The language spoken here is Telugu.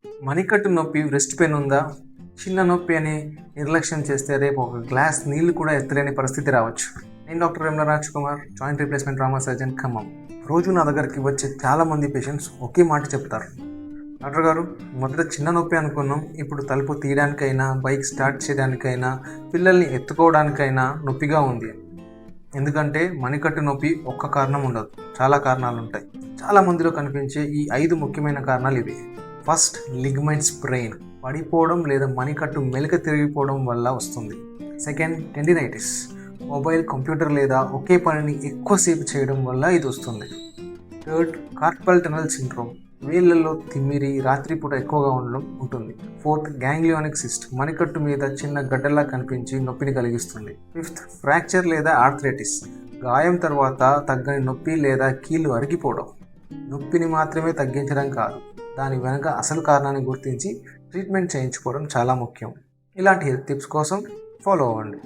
మణికట్టు నొప్పి రెస్ట్ పెయిన్ ఉందా? చిన్న నొప్పి అని నిర్లక్ష్యం చేస్తే రేపు ఒక గ్లాస్ నీళ్లు కూడా ఎత్తలేని పరిస్థితి రావచ్చు. నేను doctor Vemula Raj Kumar, joint replacement trauma surgeon, Khammam. రోజు నా దగ్గరికి వచ్చే చాలామంది పేషెంట్స్ ఒకే మాట చెప్తారు, డాక్టర్ గారు మొదట చిన్న నొప్పి అనుకున్నాం, ఇప్పుడు తలుపు తీయడానికైనా, బైక్ స్టార్ట్ చేయడానికైనా, పిల్లల్ని ఎత్తుకోవడానికైనా నొప్పిగా ఉంది. ఎందుకంటే మణికట్టు నొప్పి ఒక్క కారణం ఉండదు, చాలా కారణాలు ఉంటాయి. చాలా మందిలో కనిపించే ఈ 5 ముఖ్యమైన కారణాలు ఇవి. ఫస్ట్, లిగమెంట్ స్ప్రెయిన్, పడిపోవడం లేదా మణికట్టు మెలిక తిరిగిపోవడం వల్ల వస్తుంది. సెకండ్, టెండినైటిస్, మొబైల్, కంప్యూటర్ లేదా ఒకే పనిని ఎక్కువసేపు చేయడం వల్ల ఇది వస్తుంది. థర్డ్, కార్పల్ టనల్ సిండ్రోమ్, వేళ్లలో తిమ్మిరి, రాత్రిపూట ఎక్కువగా ఉండడం ఉంటుంది. ఫోర్త్, గ్యాంగ్లియోనిక్ సిస్ట్, మణికట్టు మీద చిన్న గడ్డలా కనిపించి నొప్పిని కలిగిస్తుంది. ఫిఫ్త్, ఫ్రాక్చర్ లేదా ఆర్థరైటిస్, గాయం తర్వాత తగ్గని నొప్పి లేదా కీళ్ళు అరిగిపోవడం. నొప్పిని మాత్రమే తగ్గించడం కాదు, దాని వెనుక అసలు కారణాన్ని గుర్తించి ట్రీట్మెంట్ చేయించుకోవడం చాలా ముఖ్యం. ఇలాంటి హెల్త్ టిప్స్ కోసం ఫాలో అవ్వండి.